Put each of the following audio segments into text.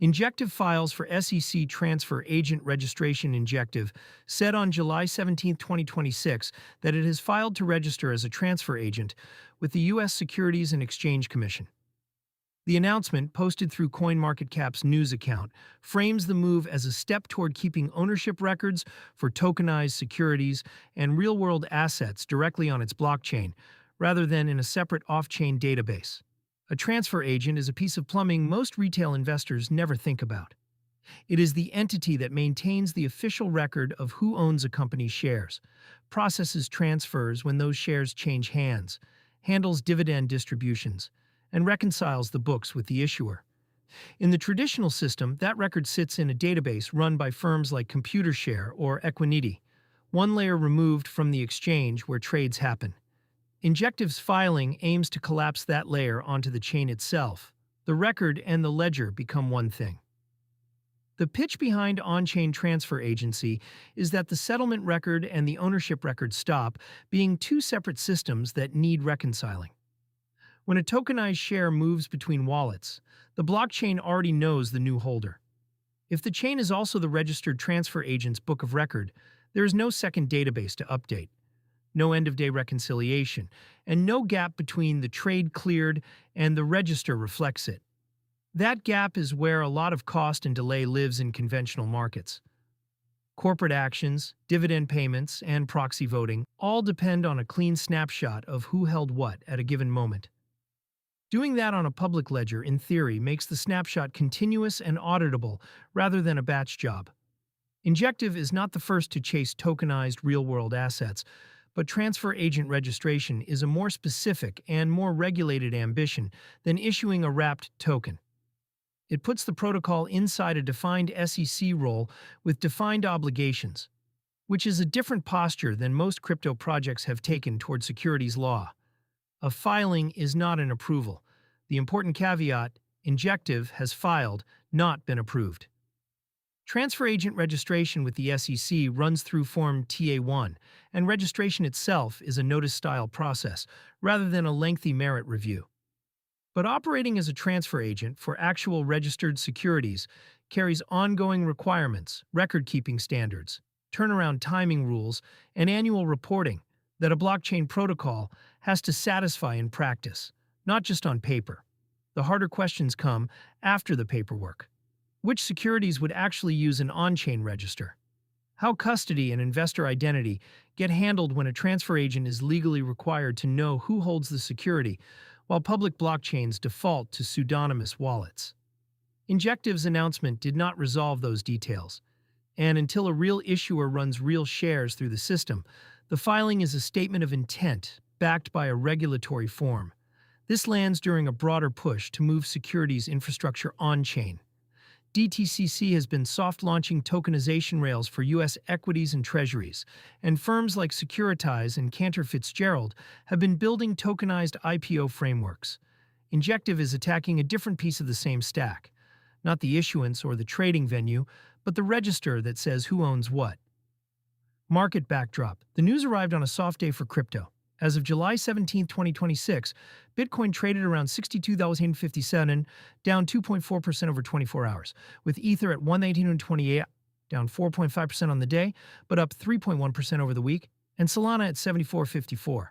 Injective files for SEC transfer agent registration. Injective said on July 17, 2026, that it has filed to register as a transfer agent with the U.S. Securities and Exchange Commission. The announcement, posted through CoinMarketCap's news account, frames the move as a step toward keeping ownership records for tokenized securities and real-world assets directly on its blockchain, rather than in a separate off-chain database. A transfer agent is a piece of plumbing most retail investors never think about. It is the entity that maintains the official record of who owns a company's shares, processes transfers when those shares change hands, handles dividend distributions, and reconciles the books with the issuer. In the traditional system, that record sits in a database run by firms like Computershare or Equiniti, one layer removed from the exchange where trades happen. Injective's filing aims to collapse that layer onto the chain itself. The record and the ledger become one thing. The pitch behind on-chain transfer agency is that the settlement record and the ownership record stop being two separate systems that need reconciling. When a tokenized share moves between wallets, the blockchain already knows the new holder. If the chain is also the registered transfer agent's book of record, there is no second database to update, no end-of-day reconciliation, and no gap between the trade cleared and the register reflects it. That gap is where a lot of cost and delay lives in conventional markets. Corporate actions, dividend payments, and proxy voting all depend on a clean snapshot of who held what at a given moment. Doing that on a public ledger, in theory, makes the snapshot continuous and auditable rather than a batch job. Injective is not the first to chase tokenized real-world assets, but transfer agent registration is a more specific and more regulated ambition than issuing a wrapped token. It puts the protocol inside a defined SEC role with defined obligations, which is a different posture than most crypto projects have taken toward securities law. A filing is not an approval. The important caveat, Injective has filed, not been approved. Transfer agent registration with the SEC runs through Form TA1, and registration itself is a notice-style process, rather than a lengthy merit review. But operating as a transfer agent for actual registered securities carries ongoing requirements, record-keeping standards, turnaround timing rules, and annual reporting that a blockchain protocol has to satisfy in practice, not just on paper. The harder questions come after the paperwork. Which securities would actually use an on-chain register? How custody and investor identity get handled when a transfer agent is legally required to know who holds the security, while public blockchains default to pseudonymous wallets? Injective's announcement did not resolve those details, and until a real issuer runs real shares through the system, the filing is a statement of intent backed by a regulatory form. This lands during a broader push to move securities infrastructure on-chain. DTCC has been soft-launching tokenization rails for U.S. equities and treasuries, and firms like Securities and Cantor Fitzgerald have been building tokenized IPO frameworks. Injective is attacking a different piece of the same stack, not the issuance or the trading venue, but the register that says who owns what. Market backdrop. The news arrived on a soft day for crypto. As of July 17, 2026, Bitcoin traded around $62.57, down 2.4% over 24 hours, with Ether at $119.28, down 4.5% on the day, but up 3.1% over the week, and Solana at $74.54.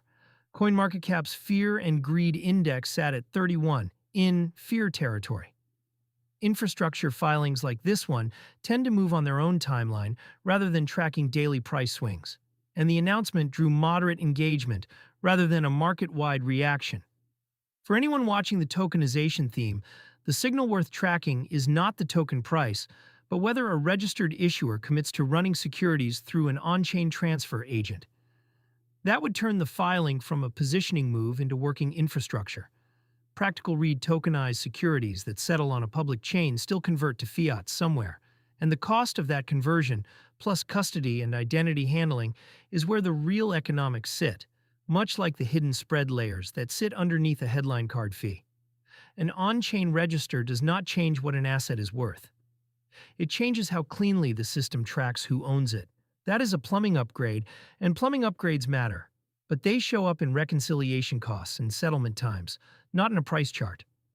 CoinMarketCap's Fear and Greed Index sat at 31, in fear territory. Infrastructure filings like this one tend to move on their own timeline rather than tracking daily price swings, and the announcement drew moderate engagement rather than a market-wide reaction. For anyone watching the tokenization theme, the signal worth tracking is not the token price, but whether a registered issuer commits to running securities through an on-chain transfer agent. That would turn the filing from a positioning move into working infrastructure. Practical read tokenized securities that settle on a public chain still convert to fiat somewhere, and the cost of that conversion, plus custody and identity handling, is where the real economics sit, much like the hidden spread layers that sit underneath a headline card fee. An on-chain register does not change what an asset is worth. It changes how cleanly the system tracks who owns it. That is a plumbing upgrade, and plumbing upgrades matter, but they show up in reconciliation costs and settlement times, not in a price chart.